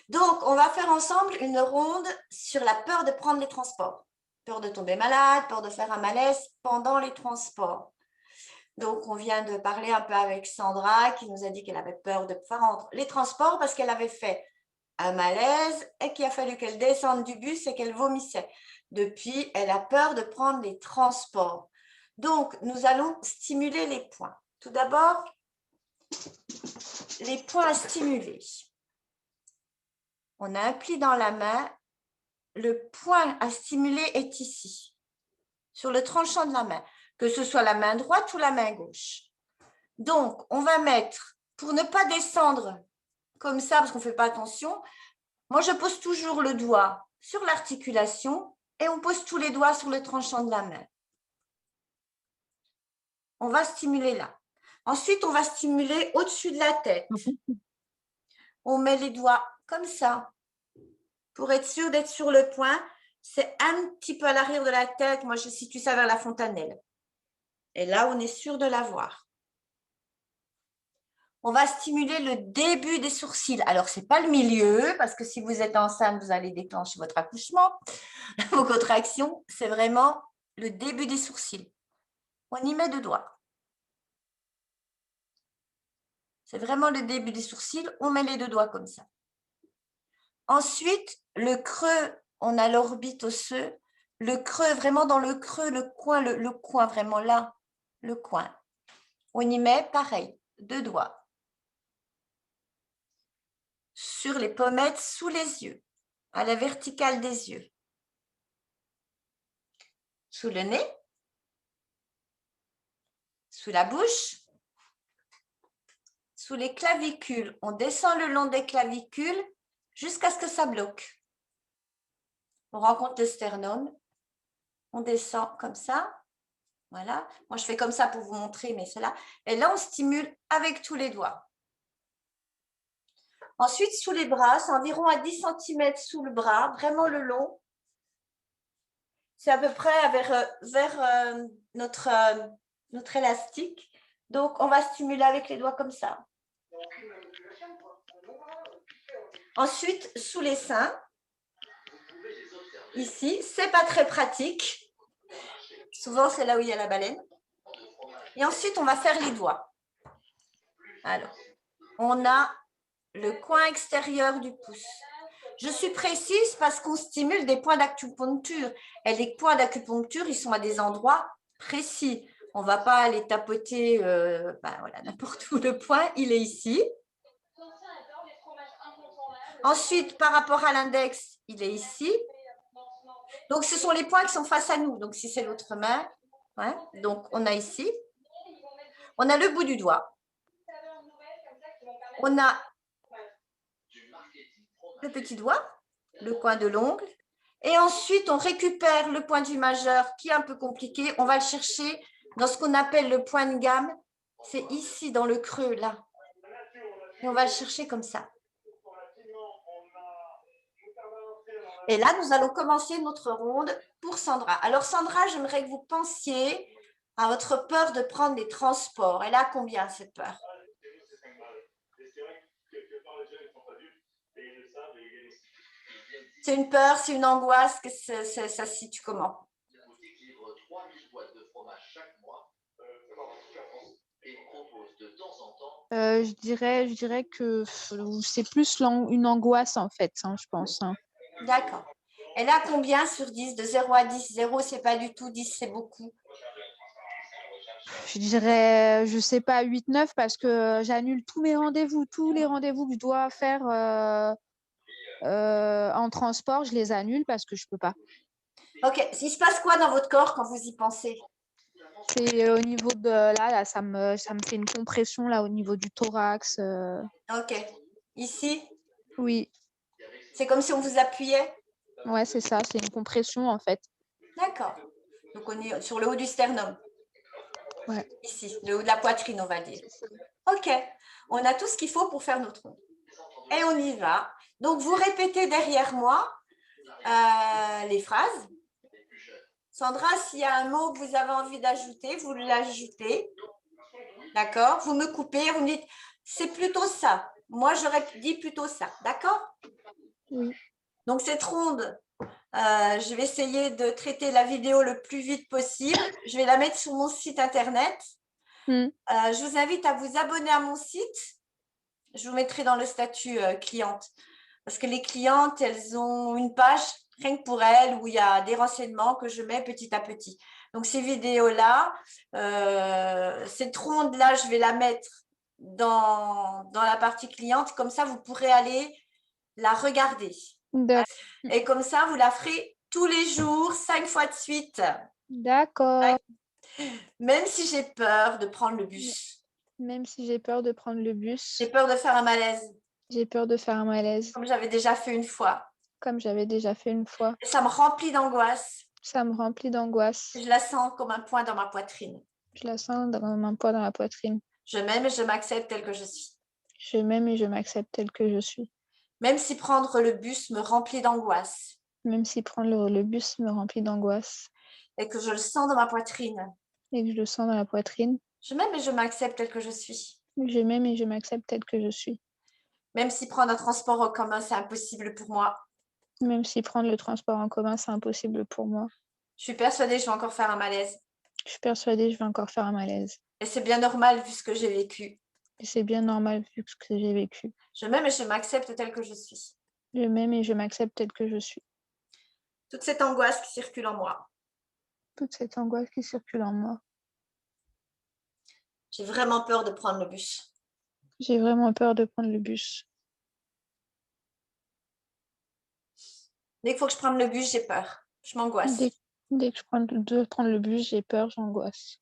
Donc, on va faire ensemble une ronde sur la peur de prendre les transports. Peur de tomber malade, peur de faire un malaise pendant les transports. Donc, on vient de parler un peu avec Sandra qui nous a dit qu'elle avait peur de faire les transports parce qu'elle avait fait un malaise et qu'il a fallu qu'elle descende du bus et qu'elle vomissait. Depuis, elle a peur de prendre les transports. Donc, nous allons stimuler les points. Tout d'abord, les points à stimuler. On a un pli dans la main. Le point à stimuler est ici, sur le tranchant de la main, que ce soit la main droite ou la main gauche. Donc, on va mettre, pour ne pas descendre comme ça, parce qu'on ne fait pas attention, moi, je pose toujours le doigt sur l'articulation et on pose tous les doigts sur le tranchant de la main. On va stimuler là. Ensuite, on va stimuler au-dessus de la tête. On met les doigts comme ça pour être sûr d'être sur le point. C'est un petit peu à l'arrière de la tête. Moi, je situe ça vers la fontanelle. Et là, on est sûr de l'avoir. On va stimuler le début des sourcils. Alors, ce n'est pas le milieu, parce que si vous êtes enceinte, vous allez déclencher votre accouchement, vos contractions. C'est vraiment le début des sourcils. On y met 2 doigts. C'est vraiment le début des sourcils. On met les 2 doigts comme ça. Ensuite, le creux, on a l'orbite osseuse. Le creux, vraiment dans le creux, le coin, vraiment là, le coin. On y met, pareil, 2 doigts. Sur les pommettes, sous les yeux, à la verticale des yeux. Sous le nez, sous la bouche, sous les clavicules. On descend le long des clavicules jusqu'à ce que ça bloque. On rencontre le sternum. On descend comme ça. Voilà. Moi, je fais comme ça pour vous montrer, mais c'est là. Et là, on stimule avec tous les doigts. Ensuite, sous les bras, c'est environ à 10 cm sous le bras, vraiment le long. C'est à peu près vers notre élastique. Donc, on va stimuler avec les doigts comme ça. Ensuite, sous les seins, ici, c'est pas très pratique. Souvent, c'est là où il y a la baleine. Et ensuite, on va faire les doigts. Alors, on a le coin extérieur du pouce. Je suis précise parce qu'on stimule des points d'acupuncture. Et les points d'acupuncture, ils sont à des endroits précis. On ne va pas aller tapoter voilà, n'importe où. Le point, il est ici. Ensuite, par rapport à l'index, il est ici. Donc, ce sont les points qui sont face à nous. Donc, si c'est l'autre main, ouais. Donc, on a ici. On a le bout du doigt. On a le petit doigt, le coin de l'ongle. Et ensuite, on récupère le point du majeur qui est un peu compliqué. On va le chercher dans ce qu'on appelle le point de gamme. C'est ici, dans le creux, là. Et on va le chercher comme ça. Et là, nous allons commencer notre ronde pour Sandra. Alors, Sandra, j'aimerais que vous pensiez à votre peur de prendre les transports. Elle a combien, cette peur? C'est une peur, c'est une angoisse, que ça se situe comment? Je dirais que c'est plus une angoisse en fait, hein, je pense. Hein. D'accord. Elle a combien sur 10? De 0 à 10? 0, c'est pas du tout, 10, c'est beaucoup. Je dirais, je sais pas, 8-9 parce que j'annule tous les rendez-vous que je dois faire en transport, je les annule parce que je peux pas. Ok, il se passe quoi dans votre corps quand vous y pensez? C'est au niveau de là, ça me fait une compression là au niveau du thorax. Ok. Ici? Oui. C'est comme si on vous appuyait? Ouais, c'est ça, c'est une compression en fait. D'accord. Donc, on est sur le haut du sternum. Ouais. Ici, le haut de la poitrine, on va dire. Ok. On a tout ce qu'il faut pour faire notre ronde. Et on y va. Donc, vous répétez derrière moi les phrases. Sandra, s'il y a un mot que vous avez envie d'ajouter, vous l'ajoutez. D'accord? Vous me coupez, vous me dites c'est plutôt ça. Moi, j'aurais dit plutôt ça. D'accord? Oui. Donc, cette ronde, je vais essayer de traiter la vidéo le plus vite possible. Je vais la mettre sur mon site internet. Je vous invite à vous abonner à mon site. Je vous mettrai dans le statut cliente. Parce que les clientes, elles ont une page rien que pour elles où il y a des renseignements que je mets petit à petit. Donc, ces vidéos-là, cette ronde-là, je vais la mettre dans la partie cliente. Comme ça, vous pourrez aller la regarder. Et comme ça, vous la ferez tous les jours, 5 fois de suite. D'accord. Même si j'ai peur de prendre le bus. Même si j'ai peur de prendre le bus. J'ai peur de faire un malaise. J'ai peur de faire un malaise. Comme j'avais déjà fait une fois. Comme j'avais déjà fait une fois. Et ça me remplit d'angoisse. Ça me remplit d'angoisse. Je la sens comme un poids dans ma poitrine. Je la sens comme un poids dans la poitrine. Je m'aime et je m'accepte telle que je suis. Je m'aime et je m'accepte telle que je suis. Même si prendre le bus me remplit d'angoisse. Même si prendre le bus me remplit d'angoisse. Et que je le sens dans ma poitrine. Et que je le sens dans la poitrine. Je m'aime et je m'accepte telle que je suis. Je m'aime et je m'accepte telle que je suis. Même si prendre un transport en commun, c'est impossible pour moi. Même si prendre le transport en commun, c'est impossible pour moi. Je suis persuadée que je vais encore faire un malaise. Je suis persuadée que je vais encore faire un malaise. Et c'est bien normal vu ce que j'ai vécu. Et c'est bien normal vu ce que j'ai vécu. Je m'aime et je m'accepte telle que je suis. Je m'aime et je m'accepte telle que je suis. Toute cette angoisse qui circule en moi. Toute cette angoisse qui circule en moi. J'ai vraiment peur de prendre le bus. J'ai vraiment peur de prendre le bus. Dès qu'il faut que je prenne le bus, j'ai peur. Je m'angoisse. Dès que je dois prendre le bus, j'ai peur, j'angoisse.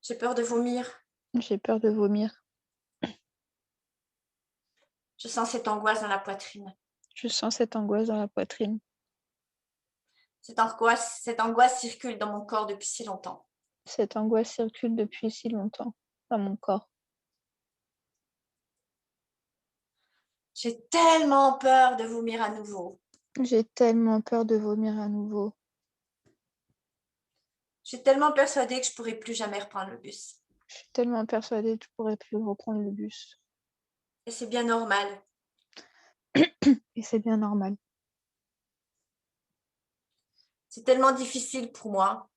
J'ai peur de vomir. J'ai peur de vomir. Je sens cette angoisse dans la poitrine. Je sens cette angoisse dans la poitrine. Cette angoisse circule dans mon corps depuis si longtemps. Cette angoisse circule depuis si longtemps dans mon corps. J'ai tellement peur de vomir à nouveau. J'ai tellement peur de vomir à nouveau. Je suis tellement persuadée que je ne pourrai plus jamais reprendre le bus. Je suis tellement persuadée que je ne pourrai plus reprendre le bus. Et c'est bien normal. Et c'est bien normal. C'est tellement difficile pour moi.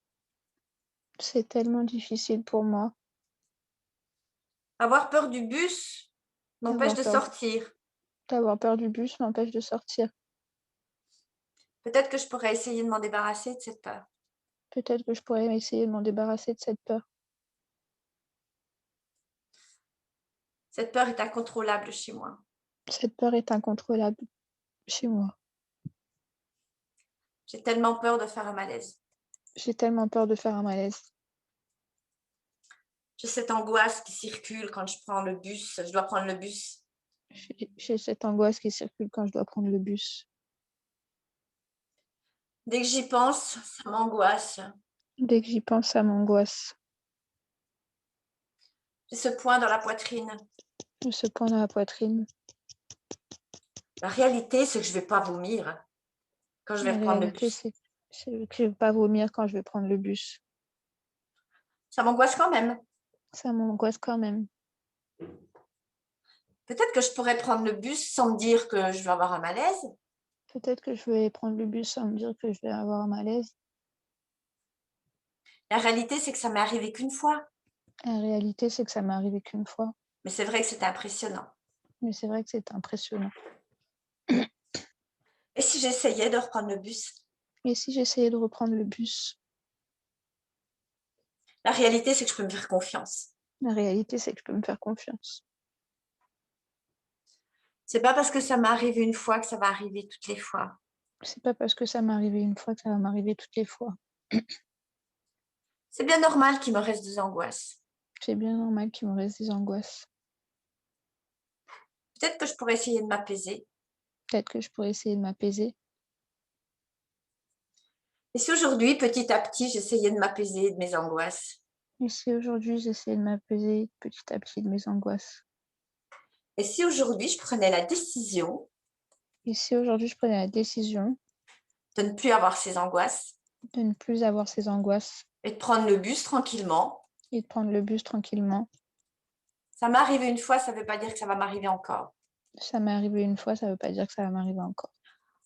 C'est tellement difficile pour moi. Avoir peur du bus m'empêche de sortir. D'avoir peur du bus m'empêche de sortir. Peut-être que je pourrais essayer de m'en débarrasser de cette peur. Peut-être que je pourrais essayer de m'en débarrasser de cette peur. Cette peur est incontrôlable chez moi. Cette peur est incontrôlable chez moi. J'ai tellement peur de faire un malaise. J'ai tellement peur de faire un malaise. J'ai cette angoisse qui circule quand je prends le bus. Je dois prendre le bus. J'ai cette angoisse qui circule quand je dois prendre le bus. Dès que j'y pense, ça m'angoisse. Dès que j'y pense, ça m'angoisse. J'ai ce point dans la poitrine. J'ai ce point dans la poitrine. La réalité, c'est que je ne vais pas vomir quand je vais prendre le bus. C'est que je ne vais pas vomir quand je vais prendre le bus. Ça m'angoisse quand même. Ça m'angoisse quand même. Peut-être que je pourrais prendre le bus sans me dire que je vais avoir un malaise. Peut-être que je vais prendre le bus sans me dire que je vais avoir un malaise. La réalité, c'est que ça m'est arrivé qu'une fois. La réalité, c'est que ça m'est arrivé qu'une fois. Mais c'est vrai que c'était impressionnant. Mais c'est vrai que c'est impressionnant. Et si j'essayais de reprendre le bus? Et si j'essayais de reprendre le bus? La réalité, c'est que je peux me faire confiance. La réalité, c'est que je peux me faire confiance. C'est pas parce que ça m'est arrivé une fois que ça va arriver toutes les fois. C'est pas parce que ça m'est arrivé une fois que ça va m'arriver toutes les fois. C'est bien normal qu'il me reste des angoisses. C'est bien normal qu'il me reste des angoisses. Peut-être que je pourrais essayer de m'apaiser. Peut-être que je pourrais essayer de m'apaiser. Et si aujourd'hui, petit à petit, j'essayais de m'apaiser de mes angoisses? Et si aujourd'hui, j'essayais de m'apaiser petit à petit de mes angoisses? Et si aujourd'hui, je prenais la décision Et si aujourd'hui, je prenais la décision de ne plus avoir ces angoisses de ne plus avoir ces angoisses et de prendre le bus tranquillement Et de prendre le bus tranquillement. Ça m'est arrivé une fois, ça ne veut pas dire que ça va m'arriver encore. Ça m'est arrivé une fois, ça ne veut pas dire que ça va m'arriver encore.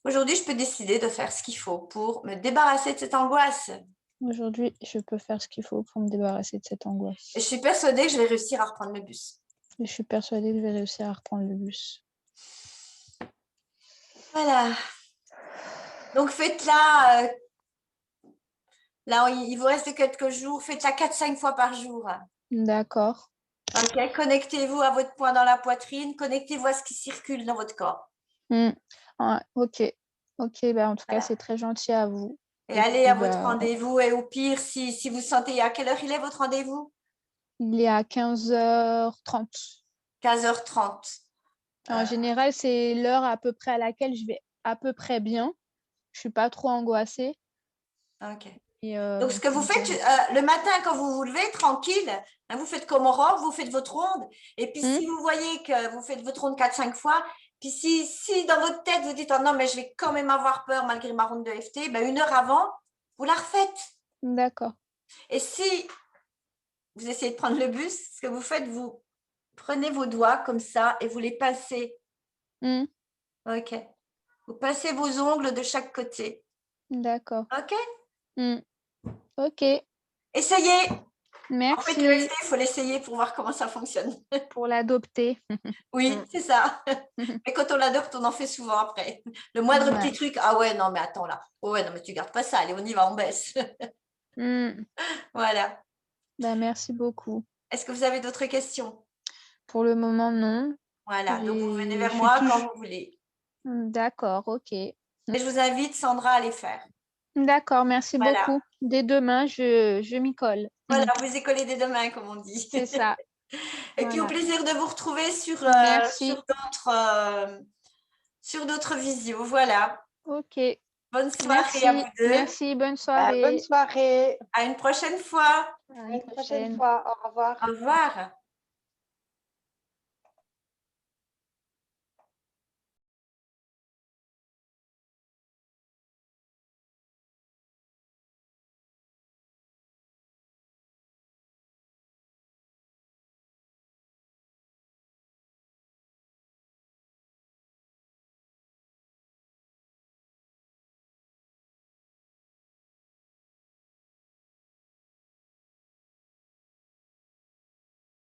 Aujourd'hui, je peux décider de faire ce qu'il faut pour me débarrasser de cette angoisse. Aujourd'hui, je peux faire ce qu'il faut pour me débarrasser de cette angoisse. Et je suis persuadée que je vais réussir à reprendre le bus. Et je suis persuadée que je vais réussir à reprendre le bus. Voilà. Donc, faites-la. Là, il vous reste quelques jours. Faites-la 4-5 fois par jour. D'accord. Ok. Connectez-vous à votre point dans la poitrine. Connectez-vous à ce qui circule dans votre corps. Ok. Ok, bah, en tout cas, Voilà. c'est très gentil à vous. Et Et allez puis, à votre rendez-vous. Et au pire, si vous sentez, à quelle heure il est votre rendez-vous? il est à 15h30. 15h30. En général, c'est l'heure à peu près à laquelle je vais à peu près bien. Je suis pas trop angoissée. Ok. Et, Donc, ce que vous faites le matin, quand vous vous levez, tranquille, hein, vous faites comme Aurore, vous faites votre ronde. Et puis, si vous voyez que vous faites votre ronde 4-5 fois, puis si dans votre tête, vous dites, oh non, mais je vais quand même avoir peur malgré ma ronde de FT, ben, 1 heure avant, vous la refaites. D'accord. Et si vous essayez de prendre le bus, ce que vous faites, vous prenez vos doigts comme ça et vous les pincez. Ok. Vous pincez vos ongles de chaque côté. D'accord. Ok. Ok. Essayez. En fait, le Merci FT, il faut l'essayer pour voir comment ça fonctionne. pour l'adopter. Oui, c'est ça. Mais quand on l'adopte, on en fait souvent après. Le moindre petit truc, ah ouais, non, mais attends là. Oh ouais, non, mais tu gardes pas ça. Allez, on y va, on baisse. Voilà. Bah, merci beaucoup. Est-ce que vous avez d'autres questions? Pour le moment, non. Voilà, donc vous venez Je vers suis moi quand toujours... vous voulez. D'accord, ok. Et je vous invite, Sandra, à les faire. D'accord, merci Voilà. beaucoup. Dès demain, je m'y colle. Voilà, vous y collez dès demain, comme on dit. C'est ça. Et puis au Voilà. plaisir de vous retrouver Merci. sur d'autres visios. Voilà. Ok. Bonne soirée à vous Merci. deux. Merci. Bonne Bonne soirée. soirée. À une prochaine fois. À À une une prochaine prochaine. fois. Au revoir. Au revoir.